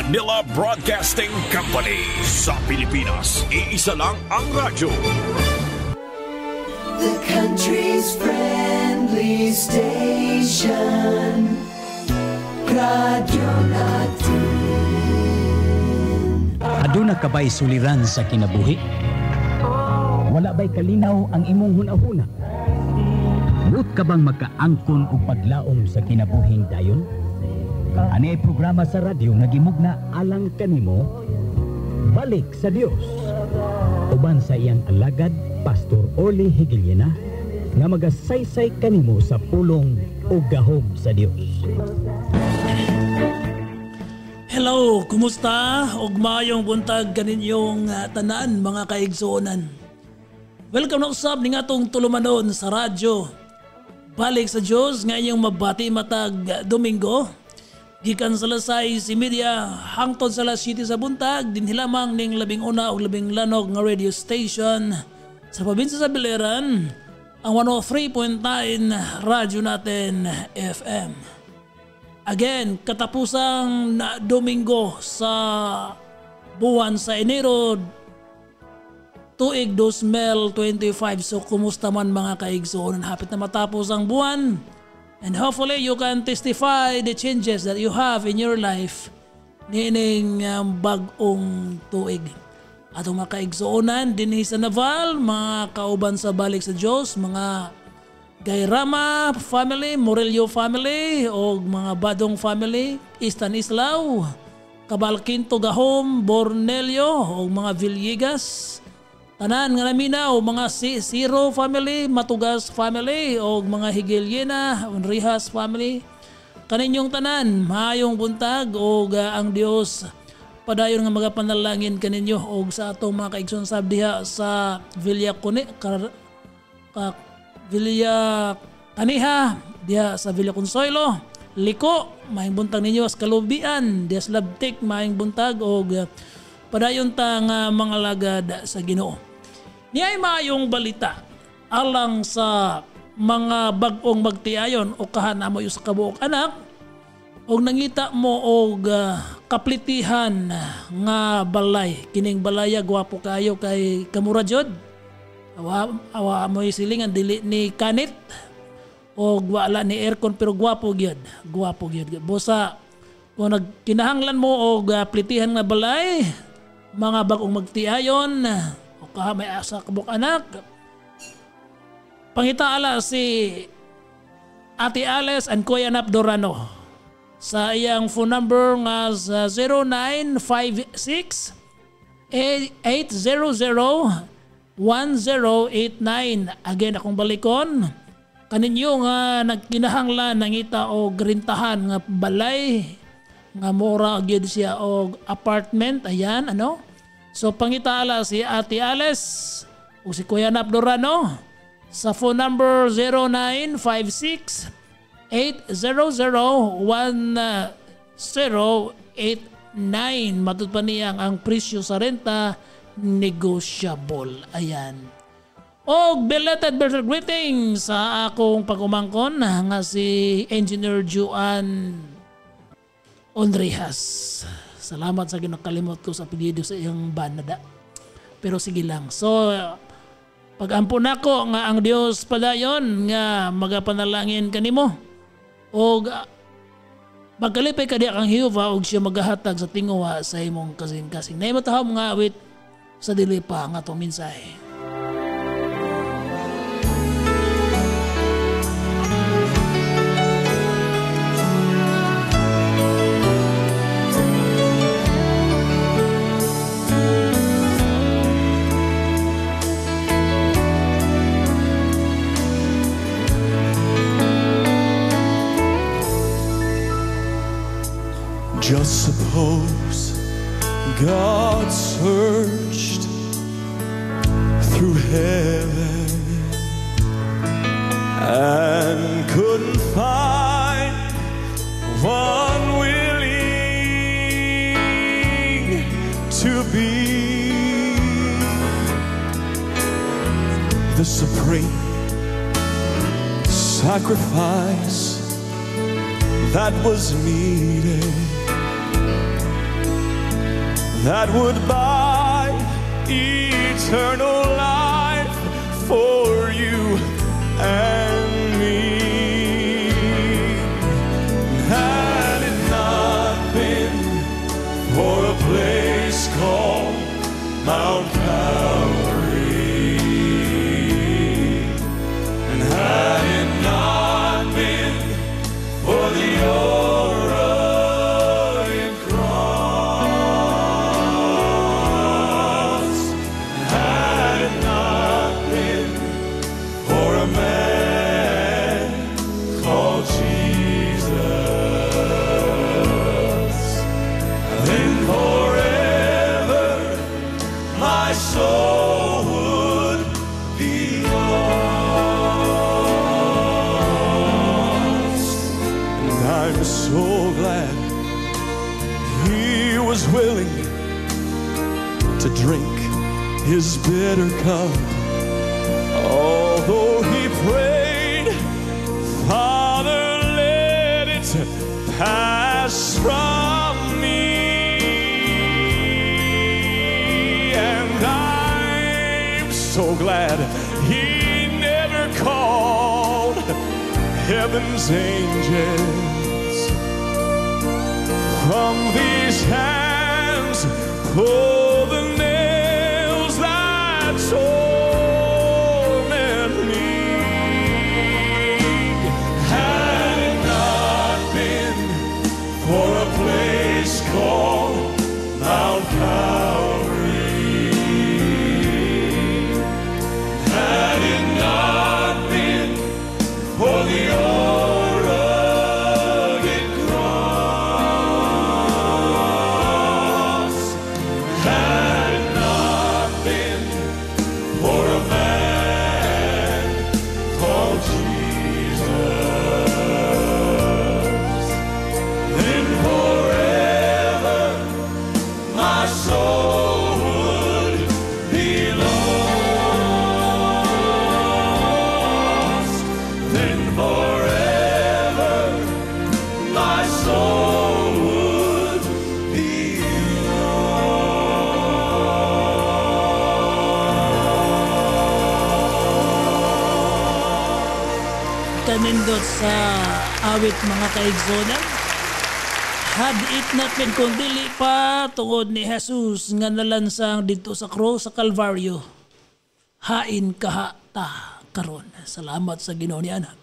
Manila Broadcasting Company. Sa Pilipinas, iisa lang ang radyo. The country's friendly station. Radyo Natin. Aduna ka ba'y suliran sa kinabuhi? Wala ba'y kalinaw ang imong hunahuna? Buot ka bang magkaangkon o paglaom sa kinabuhing dayon? Ani ay programa sa radyo nga gimugna alang kanimo Balik sa Dios. Uban sa iyang alagad Pastor Orly Higiliena nga magasaysay kanimo sa pulong o gahom sa Dios. Hello, kumusta? Og maayong buntag kaninyong tanan mga kaigsuonan. Welcome na usab ning atong tulumanon sa radyo Balik sa Dios nga inyong mabati matag Domingo. Gikan sa Lasay si media hangtod sa Las City sa buntag din hilamang ning 11 o 12 nga radio station sa probinsya sa Biliran ang 103.9 Radyo Natin FM. Again, katapusang Domingo sa buwan sa Enero tuig 2025. So kumusta man mga kaigsoon? Hapit na matapos ang buwan. And hopefully you can testify the changes that you have in your life nining bagong tuig. Atong mga kaigsuonan dinhi sa Naval, mga kauban sa Balik sa Diyos, mga Gayrama family, Morello family, o mga Badong family, Istanislao, Cabalquinto Gahom, Bornelio, o mga Villegas, tanan nga naminaw, mga Zero family, Matugas family, o mga Higiliena, Rihas family. Kaninyong tanan, maayong buntag, o ang Dios padayon nga magapanalangin kaninyo, o sa atong mga kaigsoon sab diha sa Villa Kaniha, diha sa Villa Consuelo, Liko, maayong buntag ninyo sa Kalubian, diha sa Labtik, maayong buntag, o padayon ta nga mga lagad sa Ginoo. Niya'y maayong balita alang sa mga bagong magtiayon o kahana mo sa kabuok anak o nangita mo og kaplitihan nga balay. Kining balaya gwapo kayo kay kamura jud. Awa mo silingan dili ni kanit o wala ni aircon pero gwapo gyud. Gwapo gyud. Bosa kung nagkinahanglan mo og plitihan nga balay, mga bagong magtiayon o kahamay asa kabuk anak, pangitaala si Ate Alice and Kuya Nap Dorano sa iyang phone number nga sa 0956 800 1089. Again akong balikon kaninyo nga nagkinahanglan nangita o grintahan nga balay nga mura gyud siya og apartment. Ayan ano. So pangitaala si Ate Alice o si Kuya Nap Dorano sa phone number 0956 800 1089. Matud pa niyang ang presyo sa renta negotiable. Ayan. Og belated birthday greeting sa akong pagumangkon nga si Engineer Juan Onrihas. Salamat sa ginakalimot ko sa apelyido sa iyang banada. Pero sige lang. So pag-ampon nako nga ang Dios padayon nga magapanalangin kanimo og magkalipay ka diha kang Jehova og siya magahatag sa tinguha sa imong kasing-kasing. Nay matahom nga awit sa dili pa nga atong mensahe. Just suppose God searched through heaven and couldn't find one willing to be the supreme sacrifice that was needed. that would buy eternal life for you and me. Had it not been for a place called Mount Calvary, and had it not been for the Orion cross, and had it not been for a man called Jesus, then forever my soul would be lost. And I'm so glad he was willing to drink his bitter cup, although he prayed, Father, let it pass from me. And I'm so glad he never called heaven's angels. From these hands pull the nails that torment me. Had it not been for a place called Mount Calvary, had it not been for the Orion cross, had it not been for a man called Jesus, then forever my soul would be lost. Then forever my soul would be Kanindot sa awit mga kaigsonan. Had it not been kung dili pa tungod ni Jesus nga nalansang dito sa cross sa Kalbaryo, hain kaha ta karon. Salamat sa Ginoo niana.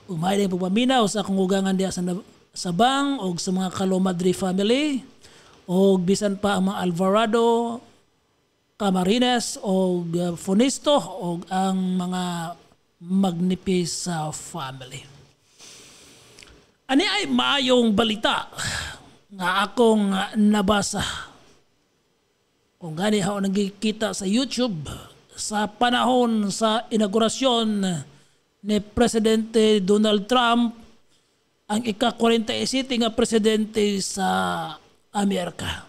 Ug may din pagpaminaw sa akong ugangan diha sa Sabang og sa mga Calomadri family og bisan pa ang mga Alvarado, Camarines og Funisto og ang mga Magnipis sa family. Ani ay maayong balita nga akong nabasa. Kung gani ako nagkikita sa YouTube sa panahon sa inaugurasyon ni Presidente Donald Trump, ang ika-47 nga presidente sa Amerika.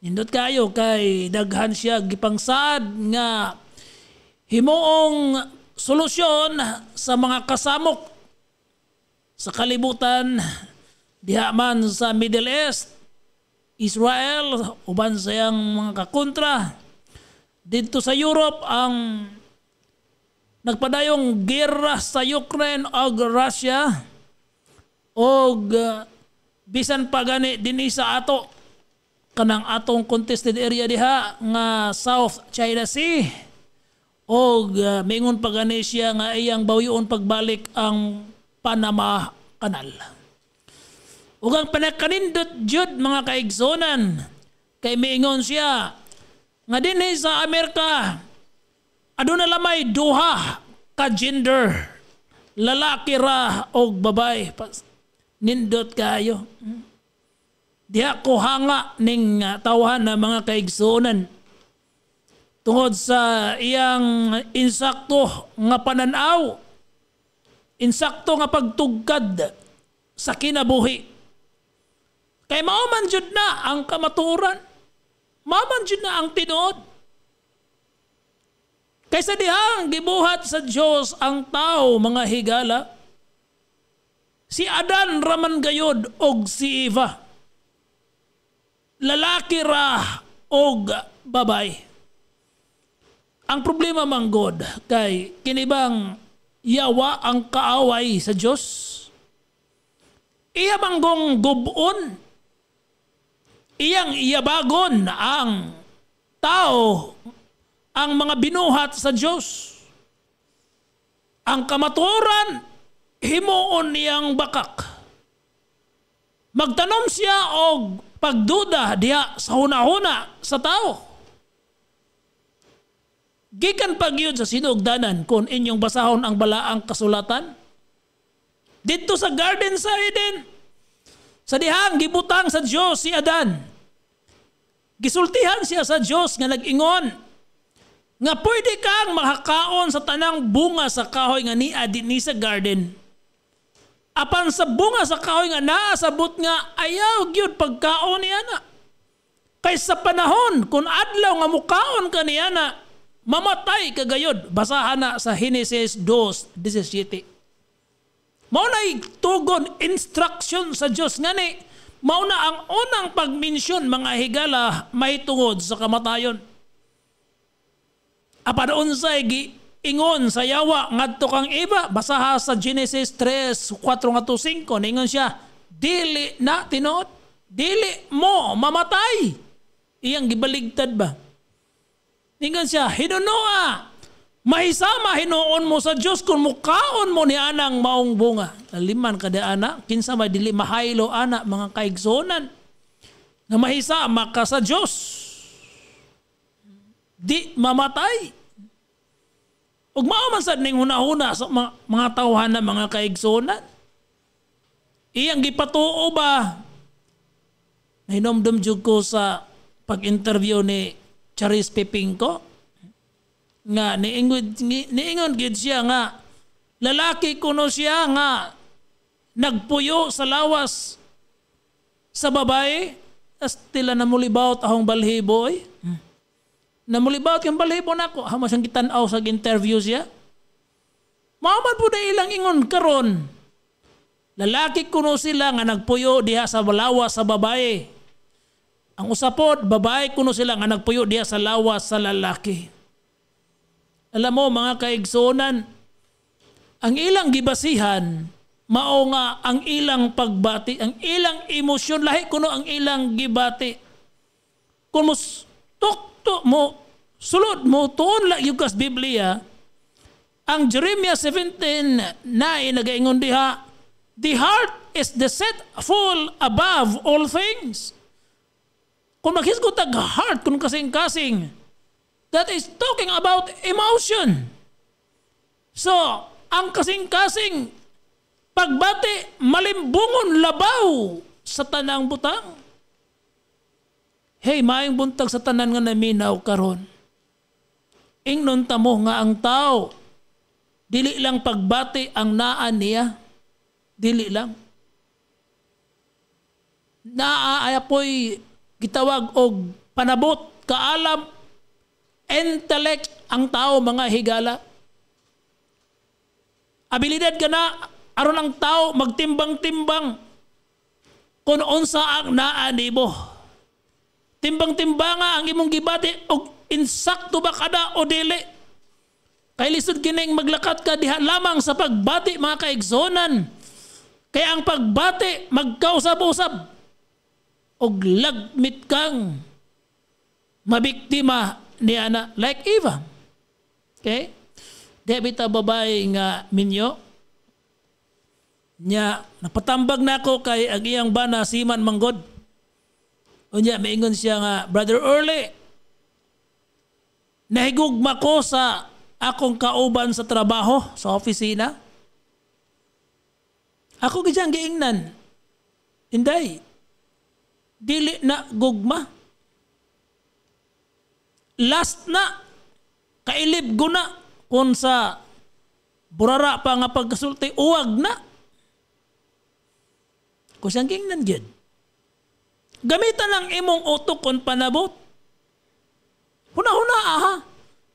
Nindot kayo kay daghan siya gipangsad nga himuong solusyon sa mga kasamok sa kalibutan diha man sa Middle East, Israel, uban sa iyang mga kakontra. Dito sa Europe, ang nagpadayong gera sa Ukraine o Russia o bisan pa gani din sa ato kanang atong contested area diha nga South China Sea o mingon pa gani siya nga iyang bawyon pagbalik ang Panama Canal. Ug ang panakanindot jud mga kaigsonan kay miingon siya nga dinhi sa Amerika aduna lamay duha ka gender, lalaki ra og babae. Nindot kayo. Diha ko hanga ning tawhan na mga kaigsonan tungod sa iyang insakto nga pananaw, insakto nga pagtugkad sa kinabuhi. Kay mao man jud na ang kamaturan, mao man jud na ang tinuod. Kaysa dihang gibuhat sa Dios ang tao mga higala, si Adan raman gayod og si Eva. lalaki ra og babay. Ang problema manggod kay kinibang yawa ang kaaway sa Dios. Iya manggong gubon, iyang iyabagon ang tao, ang mga binuhat sa Dios. Ang kamatuoran himuon niyang bakak. Magtanom siya og pagduda diha sa hunahuna sa tao. Gikan pagyud sa sinugdanan kung inyong basahon ang balaang kasulatan. Dito sa Garden sa Eden, sa dihang gibutang sa Dios si Adan. Gisultihan siya sa Dios nga nag-ingon nga pwede kang makakaon sa tanang bunga sa kahoy nga niya dinhi sa garden. Apan sa bunga sa kahoy nga naasabot nga ayaw gyud pagkaon niya na. Kay sa panahon kung adlaw nga mukaon ka niya na, mamatay ka gayod. Basahan na sa Genesis 2:17. Mao na tugon instruction sa Dios nga ni mao na ang unang pagmensyon mga higala mahitungod sa kamatayon. Apan unsay giingon sa yawa ngadto kang iba, basaha sa Genesis 3:4-5 ningon siya, dili na tinuod, dili mo mamatay. Iyang gibaligtad ba? Ningon siya, hinunoa, mahisama hinuon mo sa Dios kung mukaon mo ni anang maong bunga. Liman kada ana, kinsa may dili mahaylo ana mga kaigsonan na mahisama ka sa Dios. Di mamatay. Ug mao man sad ning hunahuna sa mga tawhan na mga kaigsonan. Iyang gipatuo ba? Nahinomdom jud ko sa pag-interview ni Charis Pepingko nga niingon gid siya nga lalaki kuno siya nga nagpuyo sa lawas sa babae as tila namulibawt ahong balhibo oy. Namulibawt yung balhibo nako hama siyang gitan-aw sa interview siya. Maman po na ilang ingon karon. Lalaki kuno sila nga nagpuyo diha sa lawas sa babae. Ang usapod babae kuno sila nga nagpuyo diha sa lawas sa lalaki. Alam mo mga kaigsonan, ang ilang gibasihan mao nga ang ilang pagbati, ang ilang emosyon lahi kuno ang ilang gibati. Kung tukto mo sulod mo tuon la yung kas Biblia, ang Jeremiah 17:9 nagaingon diha, the heart is deceitful above all things. Kung maghisgotag heart kung kasing-kasing, that is talking about emotion. So, ang kasing-kasing pagbati malimbungon labaw sa tanang butang. Hey, maayong buntag sa tanan nga naminaw karon. Ingnon ta mo nga ang tao dili lang pagbati ang naan niya. Dili lang. Naaapoy gitawag og panabot, kaalam, intellect ang tao mga higala. Abilidad ka na aron ang tao magtimbang-timbang kung unsa ang naan nimo. Timbang-timbanga ang imong gibati og insakto ba kada o dili. Kay lisod kining maglakat ka diha lamang sa pagbati mga kaigsonan. Kaya ang pagbati magkausab-usab og lagmit kang mabiktima ni ana like Eva. Okay? Debita babae nga minyo nya napatambag nako kay ang iyang bana siman manggod. Unya maingon siya nga, Brother Early, nahigugma ko sa akong kauban sa trabaho sa opisina. Ako gidyang giingnan. Inday, dili na gugma. Last na, kailib ko na kung sa burara pa nga pagkasulti, uwag na. Kung siyang giingnan gyud. Gamitan ang imong utok kon panabot. Huna-huna aha.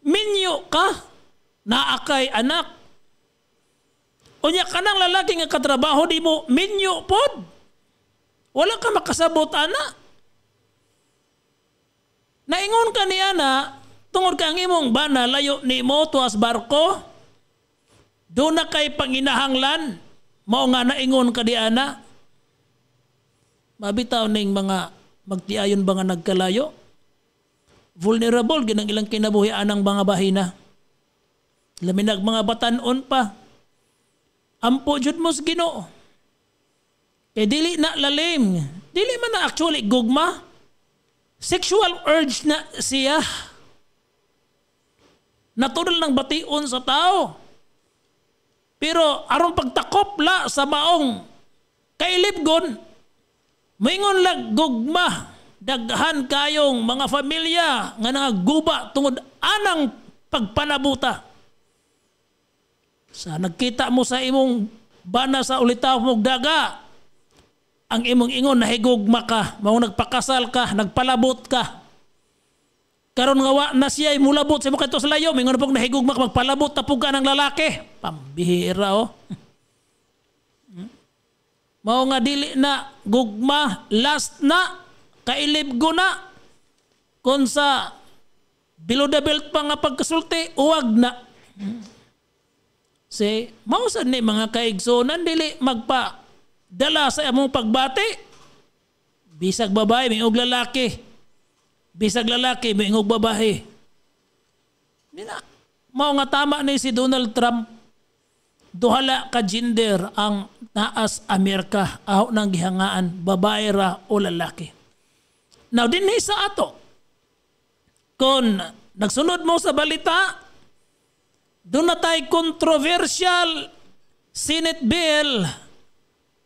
Minyo ka. Naakay anak. Unya ka ng lalaki nga katrabaho di mo minyo pod. Wala ka makasabot ana. Naingon ka niya na tungod kang imong bana layo ni mo tuas barko. Doon na kay panginahanglan. Mao nga naingon ka di ana. Mabitaw ning mga magtiayon ba nga nagkalayo. Vulnerable ginang ilang kinabuhi anang mga bahina. Laminag mga batanon pa. Ampo jud mo sa Ginoo. Kay dili na lalim. Dili man na actually gugma. Sexual urge na siya. Natural ng bation sa tao. Pero aron pagtakop la sa maong kailibgon, moingon lag gugma, daghan kayong mga pamilya nga nagaguba tungod anang pagpanabuta. Sa nagkita mo sa imong bana sa ulitaw mong daga, ang imong ingon nahigugma ka, mao nagpakasal ka, nagpalabot ka. Karon nga wa na siya mulabot sa mo kadto sa layo, mingon pag nahigugma ka magpalabot tapog ka ng lalaki. Pambihira oh. Mao nga dili na gugma, last na kailibgo na. Kun sa below the belt pa nga pagkasulti, uwag na. Say, mao sad ni mga kaigsonan dili magpa dala sa among pagbati. Bisag babae, miog lalaki. Bisag lalaki, miog babae. Dina, mao nga tama ni si Donald Trump. Duhala ka gender ang naas Amerika. Aho nang gihangaan, babae ra o lalaki. Now, dinhi sa ato. Kung nagsunod mo sa balita, doon na tayo controversial Senate Bill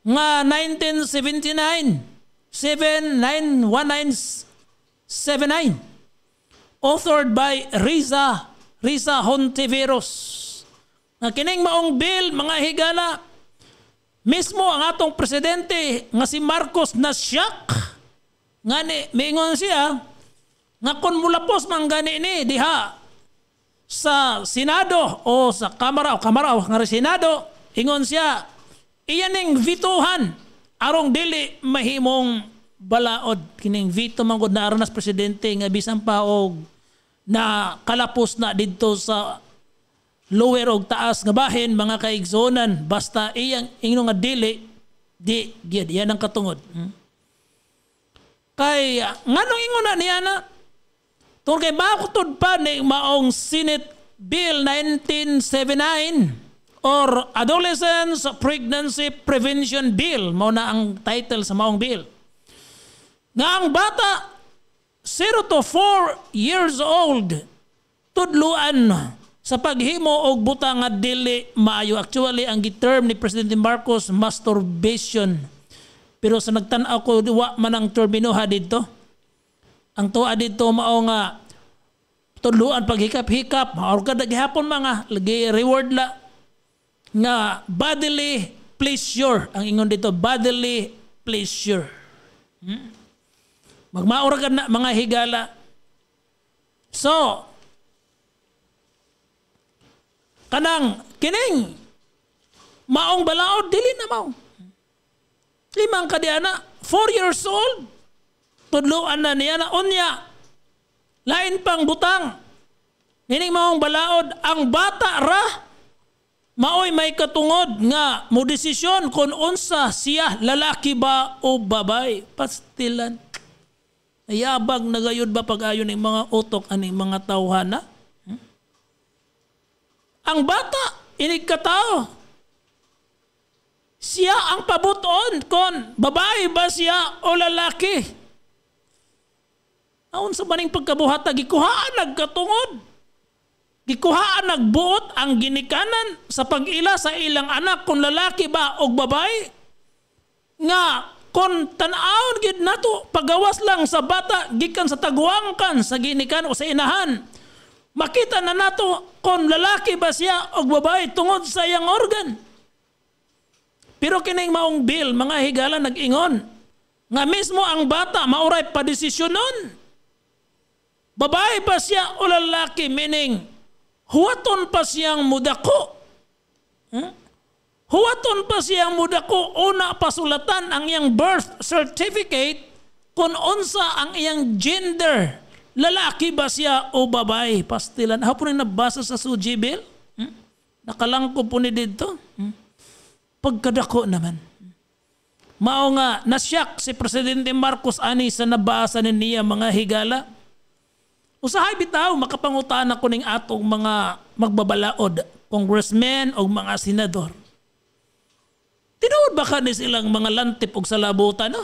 nga 1979 1979 authored by Riza Hontiveros. Nga kining maong bill mga higala mismo ang atong presidente nga si Marcos na shock nga ni miingon siya nga kun mulapos man gani ni diha sa Senado o sa Kamara nga Senado, ingon siya iyaning vetohan arong dili mahimong balaod. Kining veto man gud na aron as presidente nga bisan pa og na kalapos na didto sa lower og taas nga bahin mga kaigsonan basta iyang ingno nga dili di gyud yan ang katungod. Kay nganong ingon na niya na tungkol kay bakutod pa ni maong Senate Bill 1979 or Adolescence Pregnancy Prevention Bill. Mao na ang title sa maong bill. Nga ang bata 0 to 4 years old tudluan sa paghimo og buta nga dili maayo. Actually ang giterm ni Presidente Marcos masturbation. Pero sa nagtan-aw ko wa man ang termino didto. Ang tuwa dito mao nga tudluan paghikap-hikap or kada gihapon mga lagi reward la nga bodily pleasure ang ingon dito bodily pleasure. Magmaura ka na mga higala. So kanang kining maong balaod dili na mao. Limang kadiana 4 years old tudluan na niya na unya. Lain pang butang. Nining maong balaod. Ang bata ra. Maoy may katungod nga mo desisyon kung unsa siya lalaki ba o babay. Pastilan. Ayabag na gayud ba pag-ayon ng mga utok aning mga tawhana? Ang bata, inig katao. Siya ang pabuton kung babae ba siya o lalaki. Aun sa maning pagkabuhata, gikuhaan nagkatungod. Gikuhaan nagbuot ang ginikanan sa pag-ila sa ilang anak kung lalaki ba o babae. Nga, kung tanawon gid nato, pagawas lang sa bata, gikan sa tagwangkan sa ginikan o sa inahan. Makita na nato kung lalaki ba siya o babae tungod sa iyang organ. Pero kining maong bill, mga higala nag-ingon, nga mismo ang bata mauray padesisyonon. Babae ba siya o lalaki? Meaning, huwaton pa siyang mudako. Huwaton pa siyang mudako. Una pasulatan ang iyang birth certificate kung unsa ang iyang gender. lalaki ba siya o babae? Pastilan. Hapon na nabasa sa Sujibil? Nakalangko po ni dito. Pagkadako naman. Mao nga, nasyak si Presidente Marcos ani sa nabasa niya mga higala. Usahay bitaw, makapangutan ako ning atong mga magbabalaod, congressmen o mga senador. Tinuod ba ka ni silang mga lantip og salabutan? No?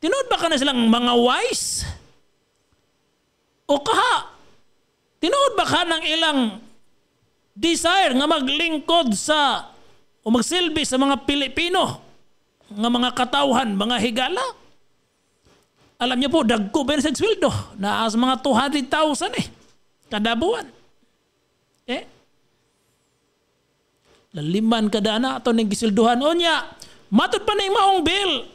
Tinuod ba ka ni silang mga wise? O kaha? Tinuod ba ka ng ilang desire nga maglingkod sa o magsilbi sa mga Pilipino nga mga katawhan, mga higala? Alam niyo po, dagko ba sa sweldo? Naas mga 200,000 kada buwan. Laliman kada na ato ning gisilduhan. O niya, matod pa ning maong bill.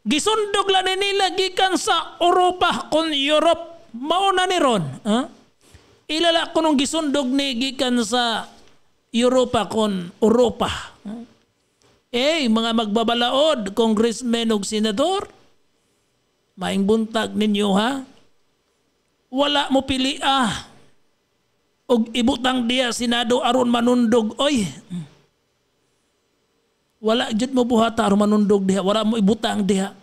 Gisundog lang nila gikan sa Europa kon Europe. Mauna ni ron. Ilala ko nung gisundog ni gikan sa Europa kon Europa. Mga magbabalaod, congressmen o senador, maing buntag ninyo ha. Wala mo pili og ibutang diya Senado aron manundog. Oy. Wala jud mo buhata aron manundog diha. Wala mo ibutang diha.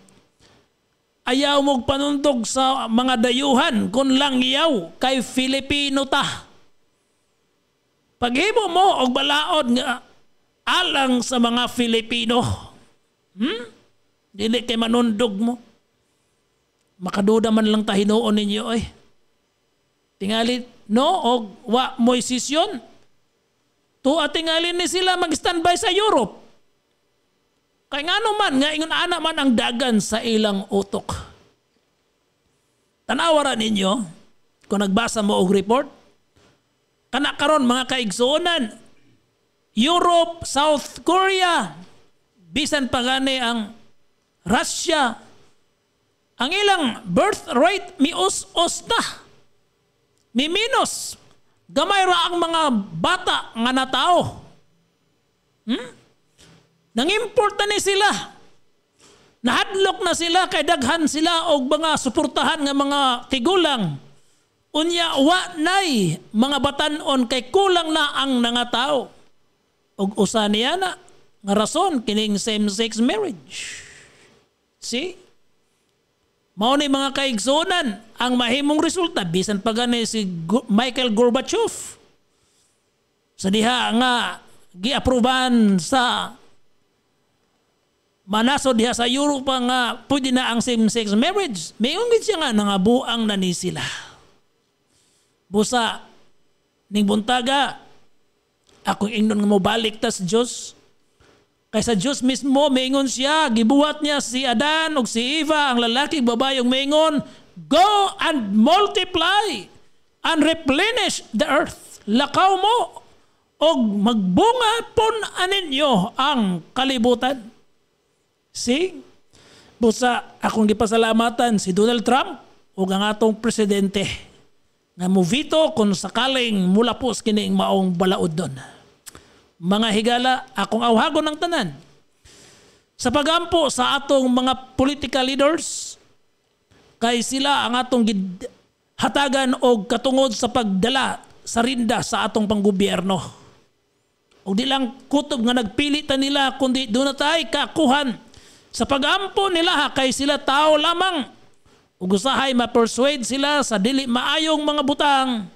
Ayaw mo panundog sa mga dayuhan kun lang iyaw kay Filipino ta. Paghimo mo og balaod nga alang sa mga Filipino. Dili kay manundog mo. Makaduda man lang tahinuon ninyo tingali no og wa mo'y sisyon. Tuwa tingali ni sila mag-standby sa Europe. Kay nga naman nga ingon ana man ang dagan sa ilang utok. Tanawaran ninyo kung nagbasa mo og report. Kana karon mga kaigsuonan, Europe, South Korea, bisan pa gani ang Russia, ang ilang birth rate mius-us na. Miminos. Gamay ra ang mga bata nga natao. Nang-import na ni sila. Nahadlok na sila kay daghan sila og mga suportahan nga mga tigulang. Unya wa nay mga batan-on kay kulang na ang nangatao. Og usa niya na nga rason kining same-sex marriage. See? Mao ni mga kaigsunan ang mahimong resulta bisan pa gani si Michael Gorbachev. Sa diha nga giaprobahan sa manaso diha sa Europe nga pwede na ang same-sex marriage. Mayon gid siya nga nangabuang na ni sila. Busa ning buntaga ako ingnon nga mobalik ta sa Dios. Kay sa Diyos mismo, maingon siya, gibuhat niya si Adan o si Eva, ang lalaki, babayong maingon, go and multiply and replenish the earth. Lakaw mo o magbunga pon aninyo ang kalibutan. See? Busa, akong gipasalamatan si Donald Trump o ang atong presidente nga movito kung sakaling mulapos kining maong balaod doon. Mga higala, akong awhagon ng tanan. Sa pagampo sa atong mga political leaders, kay sila ang atong hatagan o katungod sa pagdala sa rinda sa atong panggobyerno. O di lang kutob nga nagpili ta nila, kundi doon na tayo kakuhan. Sa pagampo nila kay sila tao lamang. Ug usahay ma-persuade sila sa dili maayong mga butang.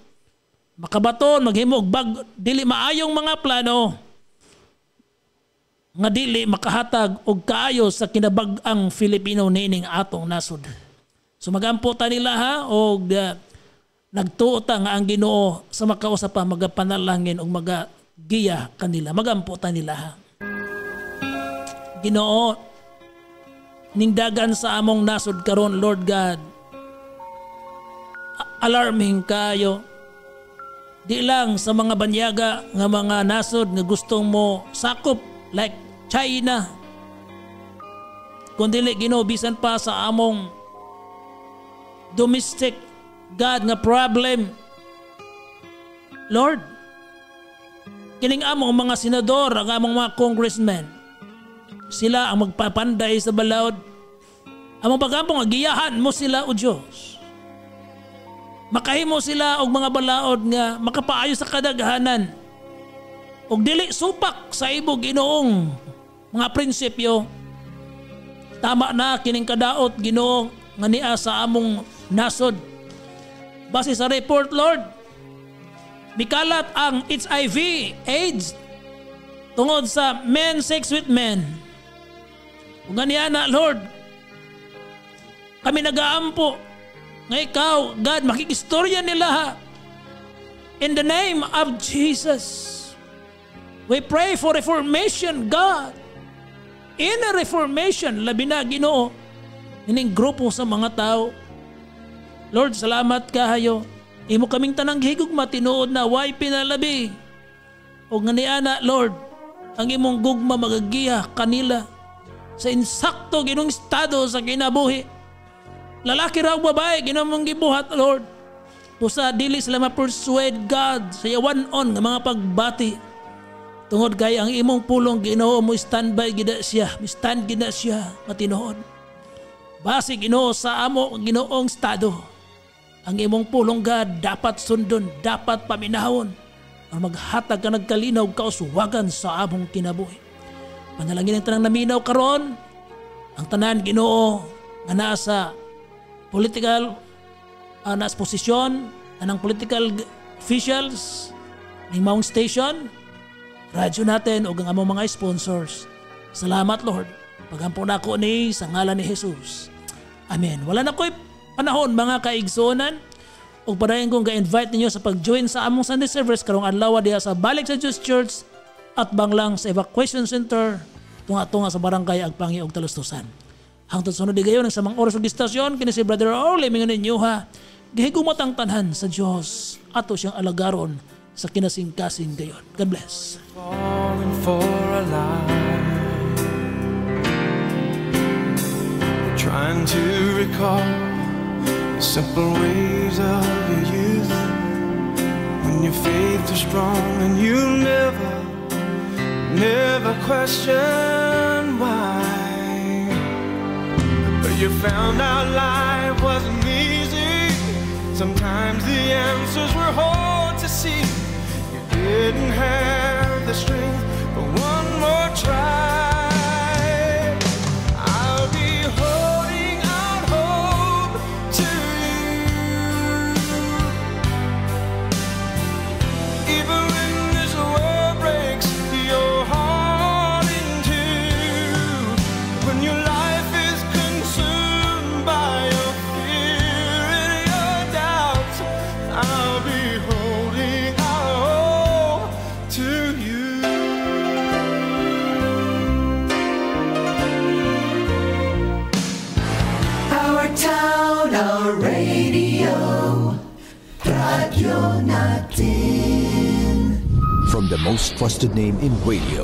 Makabaton, maghimog dili maayong mga plano nga dili makahatag og kaayo sa kinabag-ang Filipino nining atong nasod. So magampo ta nila og nagtuo ta nga ang Ginoo sa makausap pa magapanalangin og magagiya kanila. Magampo ta nila Ginoo, ning dagan sa among nasod karon, Lord God, alarming kayo. Di lang sa mga banyaga nga mga nasod nga gustong mo sakop like China, kundi Ginoo bisan pa sa among domestic God nga problem. Lord, kining among mga senador, ang among mga congressmen, sila ang magpapanday sa balaod. Among pagampo nga giyahan mo sila o Diyos. makahimo sila og mga balaod nga makapaayo sa kadaghanan og dili supak sa imo Ginoong mga prinsipyo. Tama na kining kadaot Ginoo nga niya sa among nasod. Base sa report, Lord, mikalat ang HIV, AIDS tungod sa men sex with men. Ug ganiya na, Lord, kami nagaampo nga ikaw, God, makikistorya nila ha. In the name of Jesus, we pray for reformation, God. In a reformation, labi na Ginoo, ining grupo sa mga tao. Lord, salamat kahayo. Imo kaming tanang higugma tinuod na way pinalabi. O nga niana, Lord, ang imong gugma magagiya kanila sa insakto ginong estado sa kinabuhi. Lalaki raw babae, ginamong gibuhat, Lord. Pusa dili sila ma-persuade, God, sa yawan-on nga mga pagbati. Tungod kay ang imong pulong Ginoo mo standby gida siya, mo stand gida siya nga tinuod. Base Ginoo sa amo Ginoong estado. Ang imong pulong God dapat sundon, dapat paminahon ang maghatag ka nagkalinaw kauswagan sa among kinabuhi. Panalangin ang tanang naminaw karon, ang tanan Ginoo nga nasa political nasa posisyon, anang political officials ning maong station, radyo natin o ang among mga sponsors. Salamat Lord. Pagampo na ko ni sa ngalan ni Jesus. Amen. Wala na ko'y panahon mga kaigsunan. O padayon kong ga-invite ninyo sa pag-join sa among Sunday service karong adlaw diha sa Balik sa Diyos Church at banglang sa Evacuation Center tunga-tunga sa barangay Agpangi og Talustusan. Hangtod sunod di gayon sa mga oras ug istasyon kini si Brother Orly mingon ninyo ha. Gihigumot ang tanhan sa Dios ato siyang alagaron sa kinasingkasing gayon. God bless. Falling for a lie, trying to recall the simple ways of your youth, when your faith was strong and you never questioned why. But you found out life wasn't easy. Sometimes the answers were hard to see. Didn't have the strength for one more try. I'll be holding out hope to you, even when this world breaks your heart in two. When your life is consumed by your fear and your doubts, I'll be holding out to you. Our town, our radio, Radio Natin. From the most trusted name in radio,